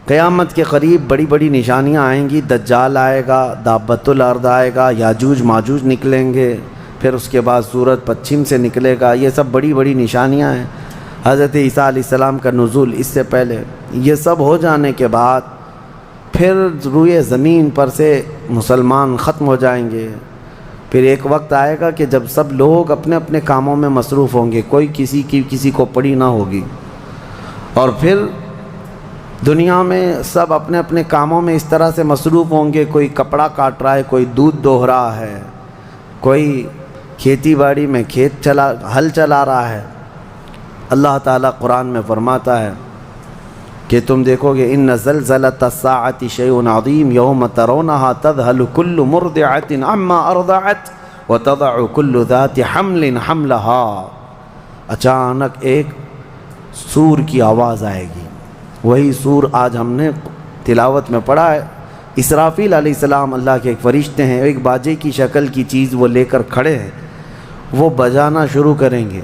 قیامت کے قریب بڑی بڑی نشانیاں آئیں گی، دجال آئے گا، دابۃ الارض آئے گا، یاجوج ماجوج نکلیں گے، پھر اس کے بعد سورج پچھم سے نکلے گا، یہ سب بڑی بڑی نشانیاں ہیں۔ حضرت عیسیٰ علیہ السلام کا نزول اس سے پہلے، یہ سب ہو جانے کے بعد پھر روئے زمین پر سے مسلمان ختم ہو جائیں گے۔ پھر ایک وقت آئے گا کہ جب سب لوگ اپنے اپنے کاموں میں مصروف ہوں گے، کوئی کسی کو پڑی نہ ہوگی، اور پھر دنیا میں سب اپنے اپنے کاموں میں اس طرح سے مصروف ہوں گے، کوئی کپڑا کاٹ رہا ہے، کوئی دودھ دوہ رہا ہے، کوئی کھیتی باڑی میں ہل چلا رہا ہے۔ اللہ تعالیٰ قرآن میں فرماتا ہے کہ تم دیکھو گے ان زلزلۃ الساعۃ شیء عظیم یوم ترونھا تذہل کل مرضعۃ عما ارضعت وتضع کل ذات حمل حملھا، اچانک ایک سور کی آواز آئے گی، وہی سور آج ہم نے تلاوت میں پڑھا ہے۔ اسرافیل علیہ السلام اللہ کے ایک فرشتے ہیں، ایک باجے کی شکل کی چیز وہ لے کر کھڑے ہیں، وہ بجانا شروع کریں گے۔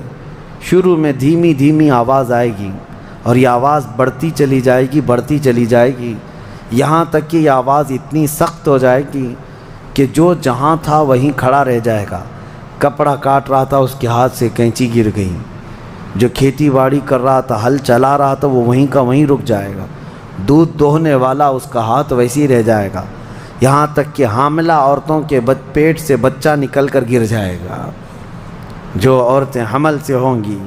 شروع میں دھیمی دھیمی آواز آئے گی اور یہ آواز بڑھتی چلی جائے گی، یہاں تک کہ یہ آواز اتنی سخت ہو جائے گی کہ جو جہاں تھا وہیں کھڑا رہ جائے گا۔ کپڑا کاٹ رہا تھا اس کے ہاتھ سے کینچی گر گئی، جو کھیتی باڑی کر رہا تھا، ہل چلا رہا تھا، وہ وہیں کا وہیں رک جائے گا۔ دودھ دوہنے والا اس کا ہاتھ ویسے ہی رہ جائے گا، یہاں تک کہ حاملہ عورتوں کے پیٹ سے بچہ نکل کر گر جائے گا، جو عورتیں حمل سے ہوں گی۔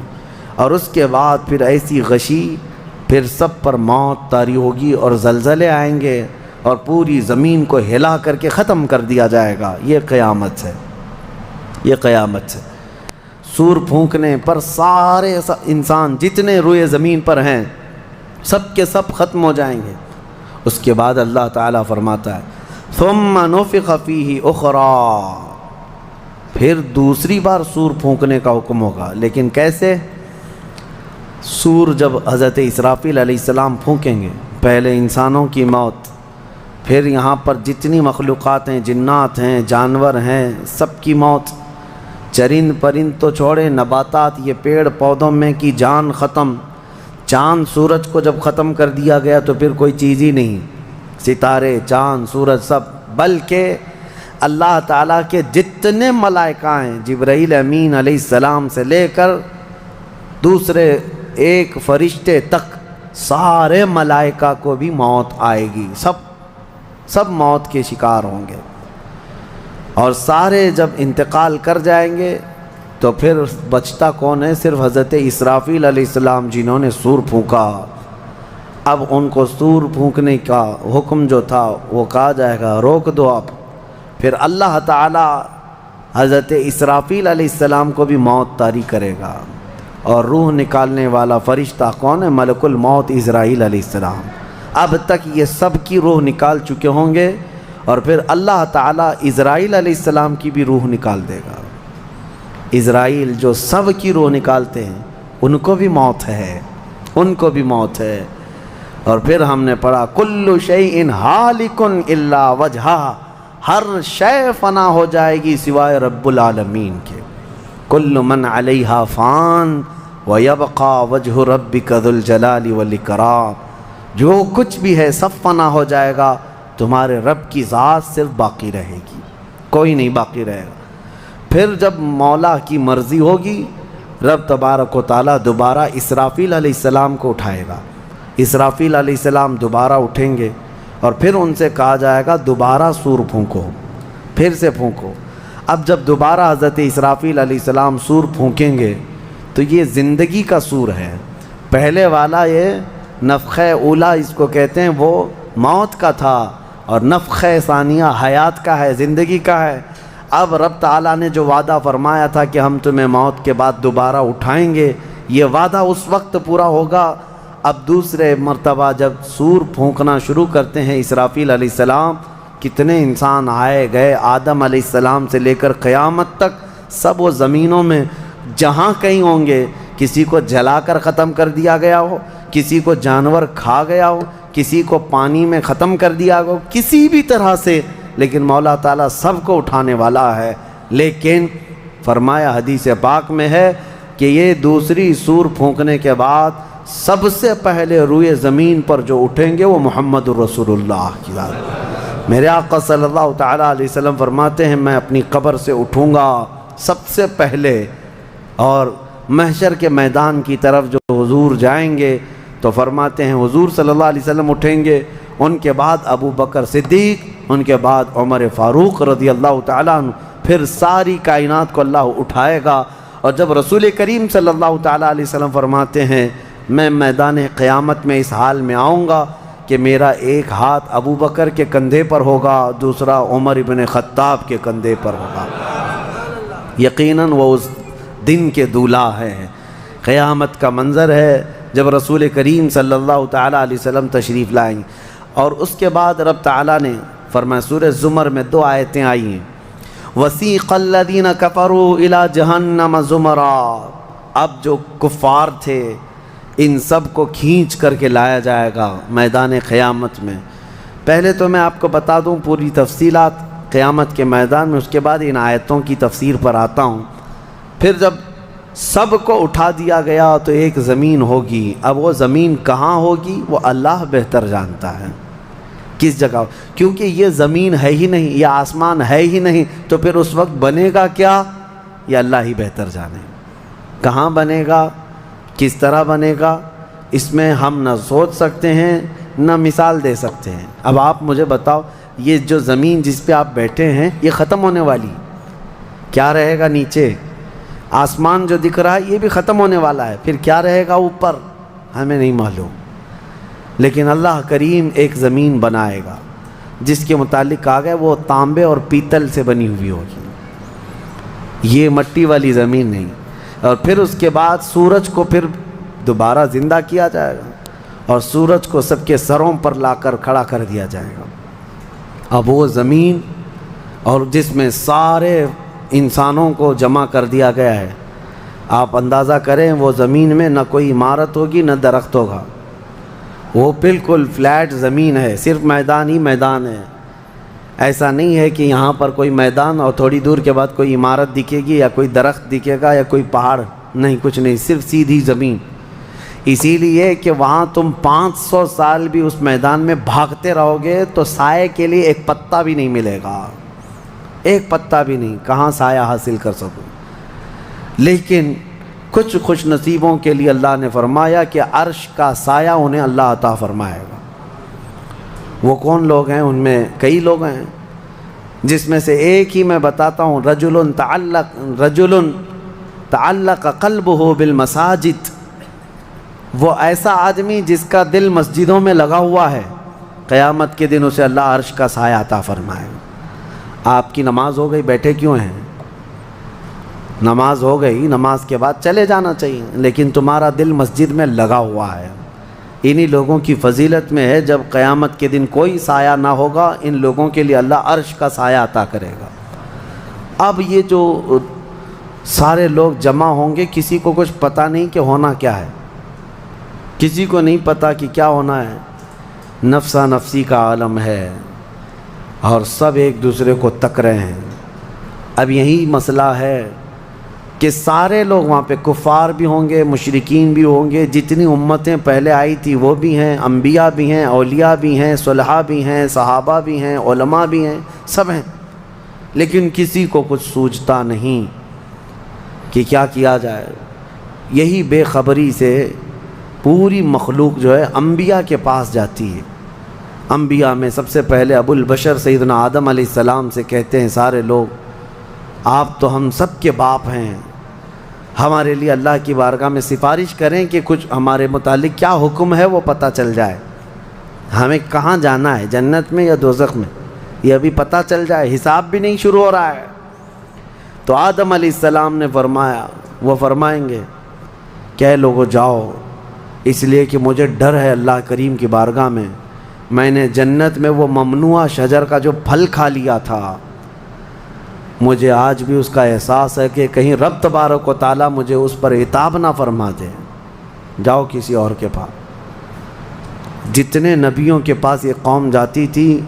اور اس کے بعد پھر ایسی غشی، پھر سب پر موت طاری ہوگی اور زلزلے آئیں گے اور پوری زمین کو ہلا کر کے ختم کر دیا جائے گا۔ یہ قیامت ہے، یہ قیامت ہے۔ سور پھونکنے پر سارے انسان جتنے روئے زمین پر ہیں سب کے سب ختم ہو جائیں گے۔ اس کے بعد اللہ تعالیٰ فرماتا ہے ثم نفخ فیہ اخری، پھر دوسری بار سور پھونکنے کا حکم ہوگا، لیکن کیسے؟ سور جب حضرت اسرافیل علیہ السلام پھونکیں گے، پہلے انسانوں کی موت، پھر یہاں پر جتنی مخلوقات ہیں، جنات ہیں، جانور ہیں، سب کی موت، چرند پرند تو چھوڑے، نباتات، یہ پیڑ پودوں میں کی جان ختم۔ چاند سورج کو جب ختم کر دیا گیا تو پھر کوئی چیز ہی نہیں، ستارے، چاند، سورج سب، بلکہ اللہ تعالیٰ کے جتنے ملائکہ ہیں، جبرائیل امین علیہ السلام سے لے کر دوسرے ایک فرشتے تک، سارے ملائکہ کو بھی موت آئے گی، سب موت کے شکار ہوں گے۔ اور سارے جب انتقال کر جائیں گے تو پھر بچتا کون ہے؟ صرف حضرت اسرافیل علیہ السلام، جنہوں نے سور پھونکا۔ اب ان کو سور پھونکنے کا حکم جو تھا وہ کہا جائے گا روک دو آپ۔ پھر اللہ تعالی حضرت اسرافیل علیہ السلام کو بھی موت طاری کرے گا، اور روح نکالنے والا فرشتہ کون ہے؟ ملک الموت اسرائیل علیہ السلام۔ اب تک یہ سب کی روح نکال چکے ہوں گے، اور پھر اللہ تعالیٰ اسرائیل علیہ السلام کی بھی روح نکال دے گا۔ اسرائیل جو سب کی روح نکالتے ہیں، ان کو بھی موت ہے، ان کو بھی موت ہے۔ اور پھر ہم نے پڑھا کل شیء ہالک الا وجہہ، ہر شے فنا ہو جائے گی سوائے رب العالمین کے۔ کل من علیہا فان ویبقى وجہ ربک ذو الجلال والاکرام، جو کچھ بھی ہے سب فنا ہو جائے گا، تمہارے رب کی ذات صرف باقی رہے گی، کوئی نہیں باقی رہے گا۔ پھر جب مولا کی مرضی ہوگی، رب تبارک و تعالیٰ دوبارہ اسرافیل علیہ السلام کو اٹھائے گا۔ اسرافیل علیہ السلام دوبارہ اٹھیں گے، اور پھر ان سے کہا جائے گا دوبارہ سور پھونکو، پھر سے پھونکو۔ اب جب دوبارہ حضرت اسرافیل علیہ السلام سور پھونکیں گے تو یہ زندگی کا سور ہے۔ پہلے والا یہ نفخہ اولا اس کو کہتے ہیں، وہ موت کا تھا، اور نفخہ ثانیہ حیات کا ہے، زندگی کا ہے۔ اب رب تعالیٰ نے جو وعدہ فرمایا تھا کہ ہم تمہیں موت کے بعد دوبارہ اٹھائیں گے، یہ وعدہ اس وقت پورا ہوگا۔ اب دوسرے مرتبہ جب سور پھونکنا شروع کرتے ہیں اسرافیل علیہ السلام، کتنے انسان آئے گئے، آدم علیہ السلام سے لے کر قیامت تک، سب وہ زمینوں میں جہاں کہیں ہوں گے، کسی کو جلا کر ختم کر دیا گیا ہو، کسی کو جانور کھا گیا ہو، کسی کو پانی میں ختم کر دیا ہو، کسی بھی طرح سے، لیکن مولا تعالیٰ سب کو اٹھانے والا ہے۔ لیکن فرمایا حدیث پاک میں ہے کہ یہ دوسری سور پھونکنے کے بعد سب سے پہلے روئے زمین پر جو اٹھیں گے وہ محمد الرسول اللہ کی ذات۔ میرے آقا صلی اللہ تعالیٰ علیہ وسلم فرماتے ہیں میں اپنی قبر سے اٹھوں گا سب سے پہلے، اور محشر کے میدان کی طرف جو حضور جائیں گے تو فرماتے ہیں حضور صلی اللہ علیہ وسلم اٹھیں گے، ان کے بعد ابو بکر صدیق، ان کے بعد عمر فاروق رضی اللہ تعالیٰ عنہ، پھر ساری کائنات کو اللہ اٹھائے گا۔ اور جب رسول کریم صلی اللہ تعالیٰ علیہ وسلم فرماتے ہیں میں میدان قیامت میں اس حال میں آؤں گا کہ میرا ایک ہاتھ ابو بکر کے کندھے پر ہوگا، دوسرا عمر ابن خطاب کے کندھے پر ہوگا۔ یقیناً وہ اس دن کے دولہا ہیں۔ قیامت کا منظر ہے جب رسول کریم صلی اللہ تعالیٰ علیہ وسلم تشریف لائیں، اور اس کے بعد رب تعالیٰ نے فرمایا سورہ زمر میں 2 آیتیں آئی ہیں، وَسِيقَ الَّذِينَ كَفَرُوا إِلَى جَهَنَّمَ زُمَرًا۔ اب جو کفار تھے ان سب کو کھینچ کر کے لایا جائے گا میدان قیامت میں۔ پہلے تو میں آپ کو بتا دوں پوری تفصیلات قیامت کے میدان میں، اس کے بعد ان آیتوں کی تفسیر پر آتا ہوں۔ پھر جب سب کو اٹھا دیا گیا تو ایک زمین ہوگی، اب وہ زمین کہاں ہوگی وہ اللہ بہتر جانتا ہے کس جگہ، کیونکہ یہ زمین ہے ہی نہیں، یہ آسمان ہے ہی نہیں، تو پھر اس وقت بنے گا کیا یہ اللہ ہی بہتر جانے۔ کہاں بنے گا، کس طرح بنے گا، اس میں ہم نہ سوچ سکتے ہیں نہ مثال دے سکتے ہیں۔ اب آپ مجھے بتاؤ یہ جو زمین جس پہ آپ بیٹھے ہیں یہ ختم ہونے والی، کیا رہے گا نیچے؟ آسمان جو دکھ رہا ہے یہ بھی ختم ہونے والا ہے، پھر کیا رہے گا اوپر ہمیں نہیں معلوم، لیکن اللہ کریم ایک زمین بنائے گا جس کے متعلق کہا گیا وہ تانبے اور پیتل سے بنی ہوئی ہوگی، یہ مٹی والی زمین نہیں۔ اور پھر اس کے بعد سورج کو پھر دوبارہ زندہ کیا جائے گا اور سورج کو سب کے سروں پر لا کر کھڑا کر دیا جائے گا۔ اب وہ زمین اور جس میں سارے انسانوں کو جمع کر دیا گیا ہے، آپ اندازہ کریں وہ زمین میں نہ کوئی عمارت ہوگی نہ درخت ہوگا، وہ بالکل فلیٹ زمین ہے، صرف میدان ہی میدان ہے۔ ایسا نہیں ہے کہ یہاں پر کوئی میدان اور تھوڑی دور کے بعد کوئی عمارت دکھے گی یا کوئی درخت دکھے گا یا کوئی پہاڑ، نہیں، کچھ نہیں، صرف سیدھی زمین۔ اسی لیے کہ وہاں تم 500 سال بھی اس میدان میں بھاگتے رہو گے تو سائے کے لیے ایک پتا بھی نہیں ملے گا، ایک پتا بھی نہیں، کہاں سایہ حاصل کر سکو۔ لیکن کچھ خوش نصیبوں کے لیے اللہ نے فرمایا کہ عرش کا سایہ انہیں اللہ عطا فرمائے گا۔ وہ کون لوگ ہیں؟ ان میں کئی لوگ ہیں، جس میں سے ایک ہی میں بتاتا ہوں، رجل تعلق قلبہ بالمساجد، وہ ایسا آدمی جس کا دل مسجدوں میں لگا ہوا ہے، قیامت کے دن اسے اللہ عرش کا سایہ عطا فرمائے گا۔ آپ کی نماز ہو گئی، بیٹھے کیوں ہیں؟ نماز ہو گئی، نماز کے بعد چلے جانا چاہیے، لیکن تمہارا دل مسجد میں لگا ہوا ہے۔ انہی لوگوں کی فضیلت میں ہے جب قیامت کے دن کوئی سایہ نہ ہوگا، ان لوگوں کے لیے اللہ عرش کا سایہ عطا کرے گا۔ اب یہ جو سارے لوگ جمع ہوں گے، کسی کو کچھ پتہ نہیں کہ ہونا کیا ہے، کسی کو نہیں پتہ کہ کیا ہونا ہے، نفسا نفسی کا عالم ہے اور سب ایک دوسرے کو تک رہے ہیں۔ اب یہی مسئلہ ہے کہ سارے لوگ وہاں پہ کفار بھی ہوں گے، مشرکین بھی ہوں گے، جتنی امتیں پہلے آئی تھی وہ بھی ہیں، انبیاء بھی ہیں، اولیاء بھی ہیں، صلحاء بھی ہیں، صحابہ بھی ہیں، علماء بھی ہیں، سب ہیں، لیکن کسی کو کچھ سوچتا نہیں کہ کیا کیا جائے۔ یہی بے خبری سے پوری مخلوق جو ہے انبیاء کے پاس جاتی ہے۔ انبیاء میں سب سے پہلے ابو البشر سیدنا آدم علیہ السلام سے کہتے ہیں سارے لوگ، آپ تو ہم سب کے باپ ہیں، ہمارے لیے اللہ کی بارگاہ میں سفارش کریں کہ کچھ ہمارے متعلق کیا حکم ہے وہ پتہ چل جائے، ہمیں کہاں جانا ہے، جنت میں یا دوزخ میں، یہ ابھی پتہ چل جائے، حساب بھی نہیں شروع ہو رہا ہے۔ تو آدم علیہ السلام نے فرمایا، وہ فرمائیں گے کہ اے لوگو جاؤ، اس لیے کہ مجھے ڈر ہے اللہ کریم کی بارگاہ میں نے جنت میں وہ ممنوع شجر کا جو پھل کھا لیا تھا، مجھے آج بھی اس کا احساس ہے کہ کہیں رب تبارک و تعالیٰ مجھے اس پر عتاب نہ فرما دے، جاؤ کسی اور کے پاس۔ جتنے نبیوں کے پاس یہ قوم جاتی تھی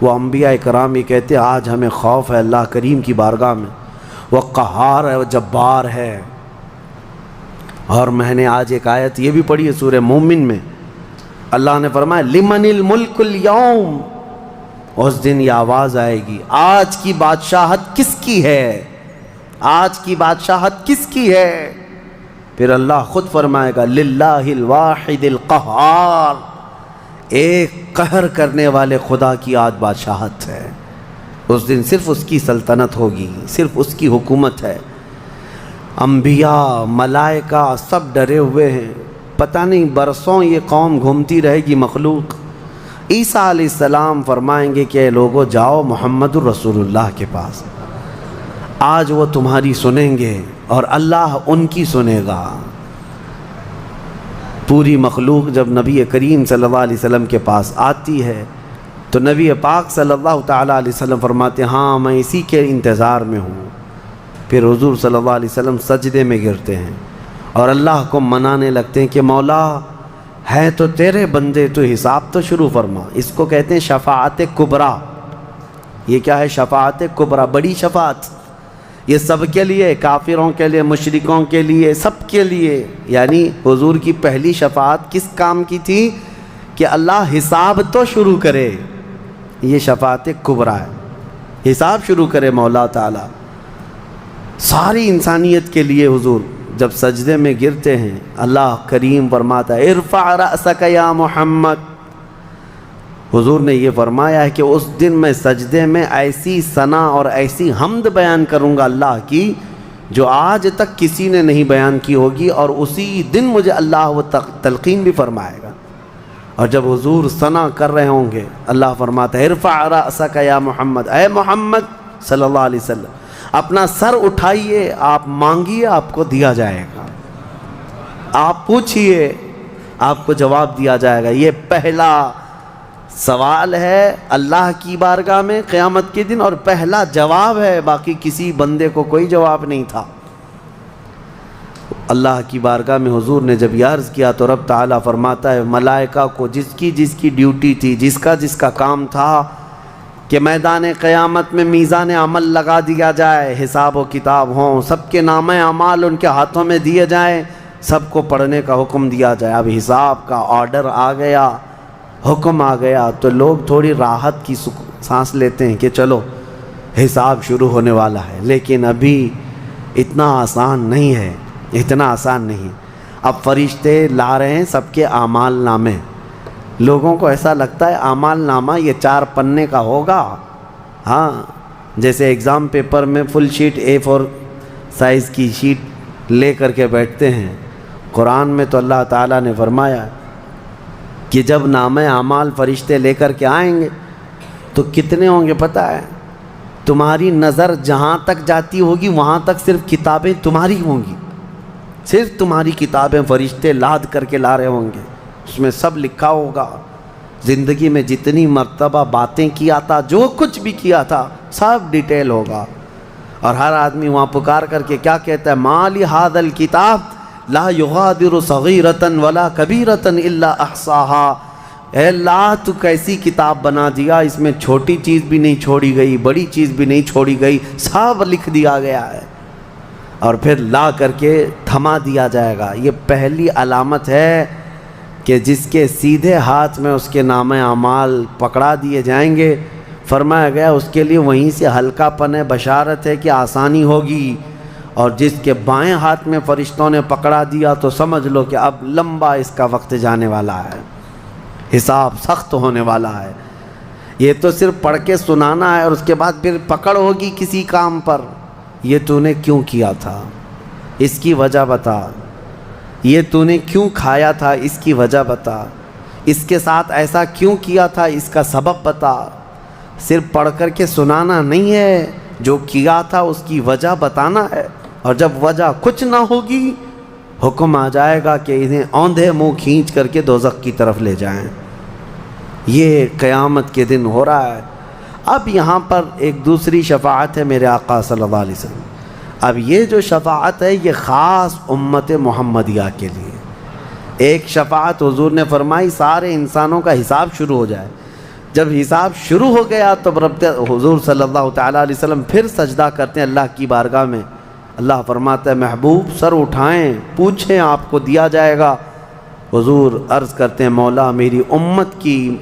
وہ انبیاء کرام یہ کہتے آج ہمیں خوف ہے اللہ کریم کی بارگاہ میں، وہ قہار ہے، وہ جبار ہے، اور میں نے آج ایک آیت یہ بھی پڑھی ہے سورہ مومن میں، اللہ نے فرمایا لمن الملک اليوم، اس دن یہ آواز آئے گی آج کی بادشاہت کس کی ہے، آج کی بادشاہت کس کی ہے؟ پھر اللہ خود فرمائے گا للہ الواحد القہار، ایک قہر کرنے والے خدا کی آج بادشاہت ہے۔ اس دن صرف اس کی سلطنت ہوگی، صرف اس کی حکومت ہے۔ انبیاء، ملائکہ سب ڈرے ہوئے ہیں، پتہ نہیں برسوں یہ قوم گھومتی رہے گی مخلوق۔ عیسیٰ علیہ السلام فرمائیں گے کہ اے لوگو جاؤ محمد الرسول اللہ کے پاس، آج وہ تمہاری سنیں گے اور اللہ ان کی سنے گا۔ پوری مخلوق جب نبی کریم صلی اللہ علیہ وسلم کے پاس آتی ہے تو نبی پاک صلی اللہ تعالیٰ علیہ وسلم فرماتے ہیں ہاں میں اسی کے انتظار میں ہوں۔ پھر حضور صلی اللہ علیہ وسلم سجدے میں گرتے ہیں اور اللہ کو منانے لگتے ہیں کہ مولا ہے تو تیرے بندے، تو حساب تو شروع فرما۔ اس کو کہتے ہیں شفاعت کبریٰ۔ یہ کیا ہے؟ شفاعت کبریٰ، بڑی شفاعت۔ یہ سب کے لیے، کافروں کے لیے، مشرکوں کے لیے، سب کے لیے۔ یعنی حضور کی پہلی شفاعت کس کام کی تھی؟ کہ اللہ حساب تو شروع کرے، یہ شفاعت کبریٰ ہے، حساب شروع کرے مولا تعالیٰ ساری انسانیت کے لیے۔ حضور جب سجدے میں گرتے ہیں اللہ کریم فرماتا ہے ارفع رأسک یا محمد۔ حضور نے یہ فرمایا ہے کہ اس دن میں سجدے میں ایسی ثنا اور ایسی حمد بیان کروں گا اللہ کی جو آج تک کسی نے نہیں بیان کی ہوگی، اور اسی دن مجھے اللہ وہ تلقین بھی فرمائے گا۔ اور جب حضور ثنا کر رہے ہوں گے اللہ فرماتا ہے ارفع رأسک یا محمد، اے محمد صلی اللہ علیہ وسلم اپنا سر اٹھائیے، آپ مانگیے آپ کو دیا جائے گا، آپ پوچھئے آپ کو جواب دیا جائے گا۔ یہ پہلا سوال ہے اللہ کی بارگاہ میں قیامت کے دن، اور پہلا جواب ہے، باقی کسی بندے کو کوئی جواب نہیں تھا۔ اللہ کی بارگاہ میں حضور نے جب یہ عرض کیا تو رب تعالیٰ فرماتا ہے ملائکہ کو جس کی ڈیوٹی تھی، جس کا کام تھا کہ میدان قیامت میں میزان عمل لگا دیا جائے، حساب و کتاب ہوں، سب کے نامہ اعمال ان کے ہاتھوں میں دیے جائیں، سب کو پڑھنے کا حکم دیا جائے۔ اب حساب کا آرڈر آ گیا، حکم آ گیا، تو لوگ تھوڑی راحت کی سانس لیتے ہیں کہ چلو حساب شروع ہونے والا ہے، لیکن ابھی اتنا آسان نہیں ہے، اتنا آسان نہیں۔ اب فرشتے لا رہے ہیں سب کے اعمال نامے۔ لوگوں کو ایسا لگتا ہے اعمال نامہ یہ 4 پنے کا ہوگا، ہاں جیسے ایگزام پیپر میں فل شیٹ A4 سائز کی شیٹ لے کر کے بیٹھتے ہیں۔ قرآن میں تو اللہ تعالیٰ نے فرمایا کہ جب نامہ اعمال فرشتے لے کر کے آئیں گے تو کتنے ہوں گے پتہ ہے؟ تمہاری نظر جہاں تک جاتی ہوگی وہاں تک صرف کتابیں تمہاری ہوں گی، صرف تمہاری کتابیں فرشتے لاد کر کے لا رہے ہوں گے۔ اس میں سب لکھا ہوگا، زندگی میں جتنی مرتبہ باتیں کیا تھا، جو کچھ بھی کیا تھا سب ڈیٹیل ہوگا۔ اور ہر آدمی وہاں پکار کر کے کیا کہتا ہے ما لی ھذا الکتاب لا یغادر صغیرۃ ولا کبیرۃ الا احصاها، اے اللہ تو کیسی کتاب بنا دیا، اس میں چھوٹی چیز بھی نہیں چھوڑی گئی، بڑی چیز بھی نہیں چھوڑی گئی، سب لکھ دیا گیا ہے۔ اور پھر لا کر کے تھما دیا جائے گا۔ یہ پہلی علامت ہے کہ جس کے سیدھے ہاتھ میں اس کے نامہ اعمال پکڑا دیے جائیں گے، فرمایا گیا اس کے لیے وہیں سے ہلکا پن ہے، بشارت ہے کہ آسانی ہوگی۔ اور جس کے بائیں ہاتھ میں فرشتوں نے پکڑا دیا تو سمجھ لو کہ اب لمبا اس کا وقت جانے والا ہے، حساب سخت ہونے والا ہے۔ یہ تو صرف پڑھ کے سنانا ہے اور اس کے بعد پھر پکڑ ہوگی کسی کام پر۔ یہ تو نے کیوں کیا تھا، اس کی وجہ بتا۔ یہ تو نے کیوں کھایا تھا، اس کی وجہ بتا۔ اس کے ساتھ ایسا کیوں کیا تھا، اس کا سبب بتا۔ صرف پڑھ کر کے سنانا نہیں ہے، جو کیا تھا اس کی وجہ بتانا ہے۔ اور جب وجہ کچھ نہ ہوگی حکم آ جائے گا کہ انہیں اوندھے منہ کھینچ کر کے دوزخ کی طرف لے جائیں۔ یہ قیامت کے دن ہو رہا ہے۔ اب یہاں پر ایک دوسری شفاعت ہے میرے آقا صلی اللہ علیہ وسلم۔ اب یہ جو شفاعت ہے یہ خاص امت محمدیہ کے لیے۔ ایک شفاعت حضور نے فرمائی سارے انسانوں کا حساب شروع ہو جائے۔ جب حساب شروع ہو گیا تو رب حضور صلی اللہ تعالیٰ علیہ وسلم پھر سجدہ کرتے ہیں اللہ کی بارگاہ میں، اللہ فرماتا ہے محبوب سر اٹھائیں، پوچھیں، آپ کو دیا جائے گا۔ حضور عرض کرتے ہیں مولا میری امت کی